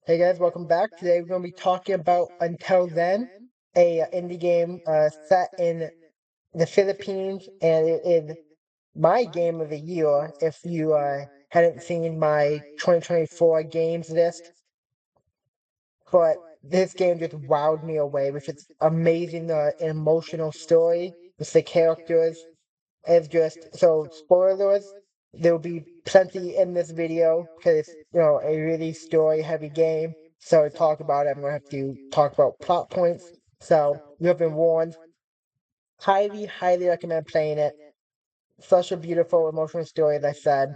Hey guys, welcome back. Today we're going to be talking about Until Then, a indie game set in the Philippines, and it is my game of the year. If you hadn't seen my 2024 games list, but this game just wowed me away with its amazing emotional story, with the characters. It's just so spoilers. There'll be plenty in this video because it's a really story heavy game. So to talk about it, I'm gonna have to talk about plot points. So you have been warned. Highly recommend playing it. Such a beautiful emotional story, as I said.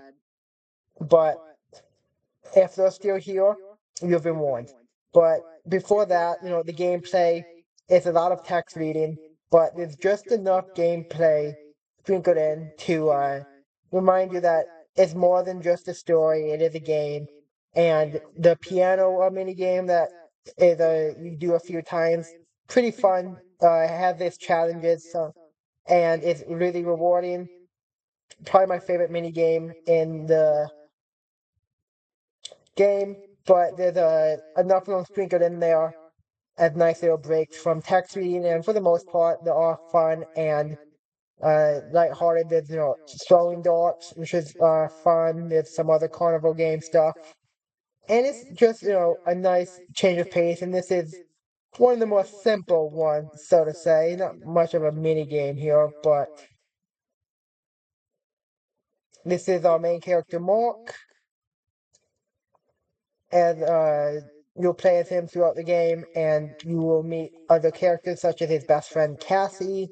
But if they're still here, you've been warned. But before that, the gameplay is a lot of text reading, but there's just enough gameplay sprinkled in to remind you that it's more than just a story, it is a game. And the piano mini game that is you do a few times, pretty fun. Has its challenges, and it's really rewarding. Probably my favorite mini game in the game, but there's enough of them sprinkled in there as nice little breaks from text reading, and for the most part, they're all fun and lighthearted. There's throwing darts, which is fun. There's some other carnival game stuff, and it's just a nice change of pace. And this is one of the more simple ones, so to say. Not much of a mini game here, but this is our main character Mark, and you'll play as him throughout the game, and you will meet other characters such as his best friend Cassie,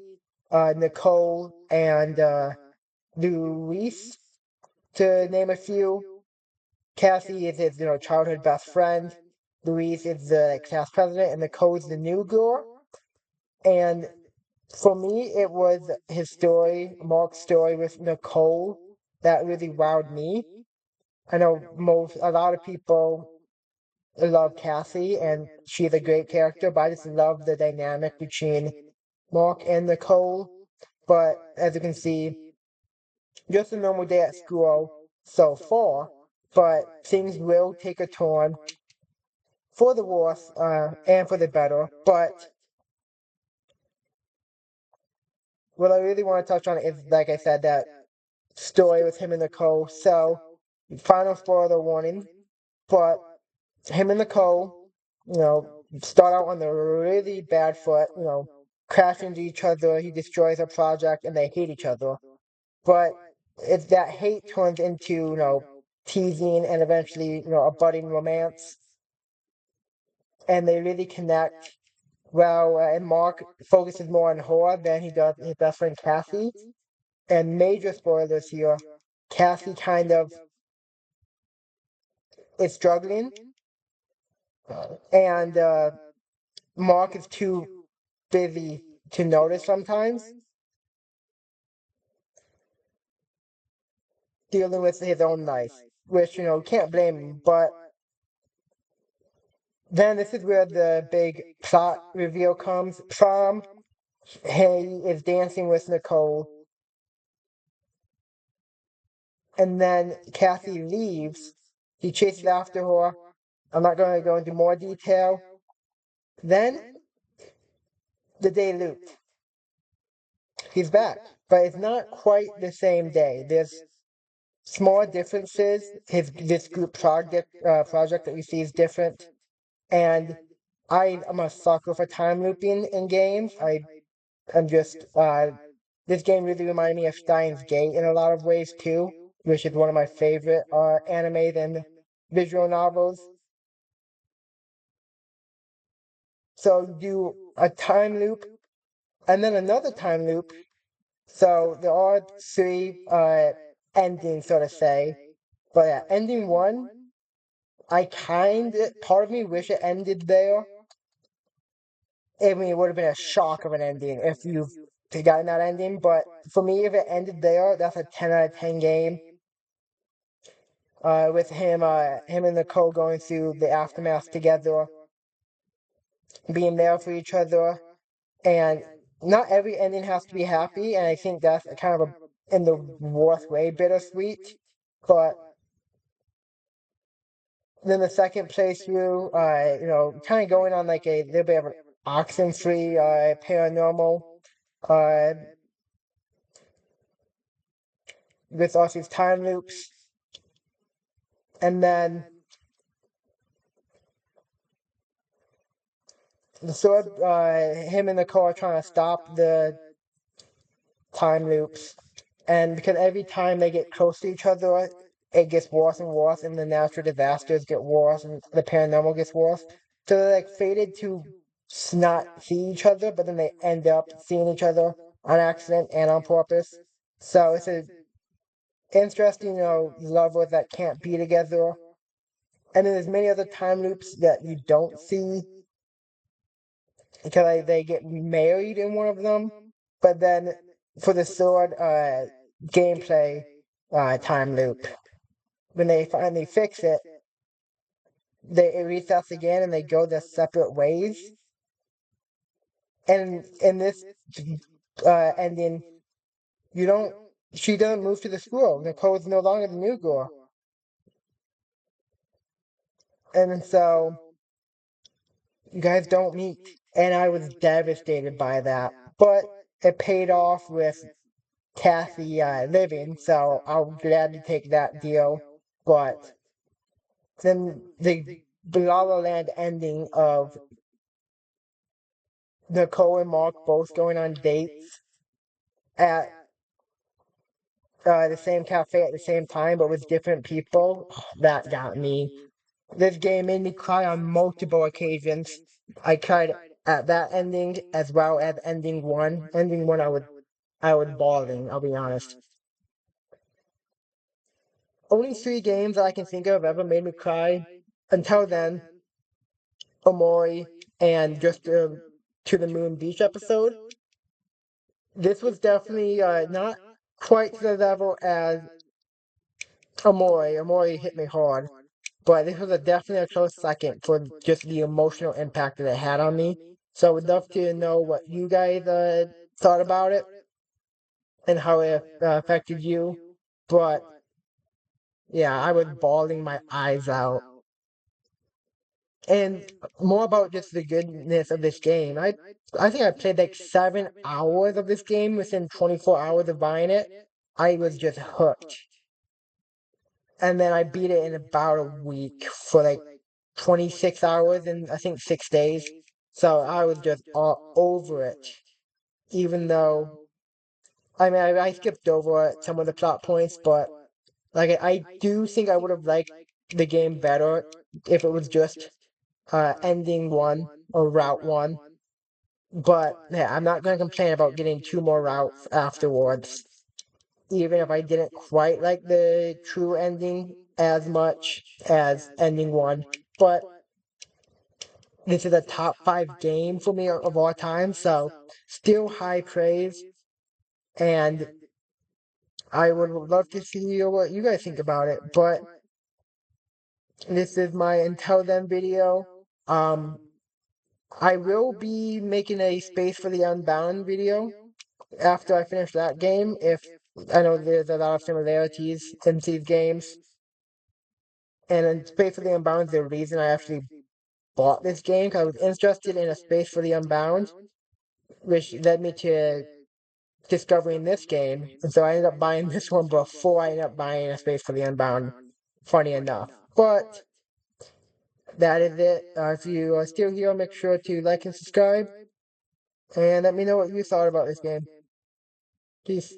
Nicole, and Luis, to name a few. Cassie is his childhood best friend. Luis is the class president, and Nicole is the new girl. And for me, it was his story, Mark's story with Nicole, that really wowed me. I know a lot of people love Cassie, and she's a great character, but I just love the dynamic between Mark and Nicole. But as you can see, just a normal day at school so far, but things will take a turn for the worse and for the better. But what I really want to touch on is, like I said, that story with him and Nicole. So, final spoiler warning, but him and Nicole, start out on the really bad foot, crash into each other. He destroys a project and they hate each other. But it's that hate turns into, teasing and eventually, a budding romance. And they really connect well. And Mark focuses more on her than he does his best friend Cassie. And major spoilers here, Cassie kind of is struggling, and Mark is too busy to notice sometimes, dealing with his own life, which, can't blame him. But then this is where the big plot reveal comes from. He is dancing with Nicole, and then Kathy leaves. He chases after her. I'm not going to go into more detail. Then the day looped. He's back, but it's not quite the same day. There's small differences. This group project that we see is different, and I'm a sucker for time looping in games. I'm just this game really reminded me of Steins Gate in a lot of ways too, which is one of my favorite animes and visual novels. So you do a time loop and then another time loop. So there are three endings, so to say. But yeah, ending one, part of me wish it ended there. I mean, it would have been a shock of an ending if you've gotten that ending. But for me, if it ended there, that's a 10 out of 10 game. With him and Nicole going through the aftermath together, being there for each other, and not every ending has to be happy. And I think that's kind of in the worst way, bittersweet. But Then the second playthrough, kind of going on like a little bit of an oxen-free paranormal, uh, with all these time loops, and then the sword, him and Nicole are trying to stop the time loops, and because every time they get close to each other, it gets worse and worse, and the natural disasters get worse, and the paranormal gets worse. So they're like fated to not see each other, but then they end up seeing each other on accident and on purpose. So it's a interesting, lovers that can't be together. And then there's many other time loops that you don't see because they get married in one of them. But then for the sword gameplay time loop, when they finally fix it, it resets again and they go their separate ways. And in this ending, you don't. She doesn't move to the school. Nicole is no longer the new girl, and so you guys don't meet. And I was devastated by that, but it paid off with Kathy living, so I'm glad to take that deal. But then the La La Land ending of Nicole and Mark both going on dates at the same cafe at the same time, but with different people, that got me. This game made me cry on multiple occasions. I cried at that ending as well as ending one. Ending one, I was bawling. I'll be honest. Only 3 games that I can think of ever made me cry. Until then, Omori and just To the Moon Beach episode. This was definitely not quite to the level as Omori. Omori hit me hard, but this was definitely a close second for just the emotional impact that it had on me. So I would love to know what you guys thought about it and how it affected you. But yeah, I was bawling my eyes out. And more about just the goodness of this game. I think I played like 7 hours of this game within 24 hours of buying it. I was just hooked. And then I beat it in about a week for like 26 hours in I think 6 days. So I was just all over it. Even though I skipped over some of the plot points, but like I do think I would have liked the game better if it was just ending one or route one. But yeah, I'm not going to complain about getting 2 more routes afterwards, even if I didn't quite like the true ending as much as ending one. But this is a top 5 game for me of all time, so still high praise. And I would love to see what you guys think about it. But this is my Until Then video. Um, I will be making a Space for the Unbound video after I finish that game. If I know there's a lot of similarities in these games, and in Space for the Unbound is the reason I actually bought this game because I was interested in a Space for the Unbound, which led me to discovering this game, and so I ended up buying this one before I ended up buying a Space for the Unbound. Funny enough, but that is it. If you are still here, make sure to like and subscribe, and let me know what you thought about this game. Peace.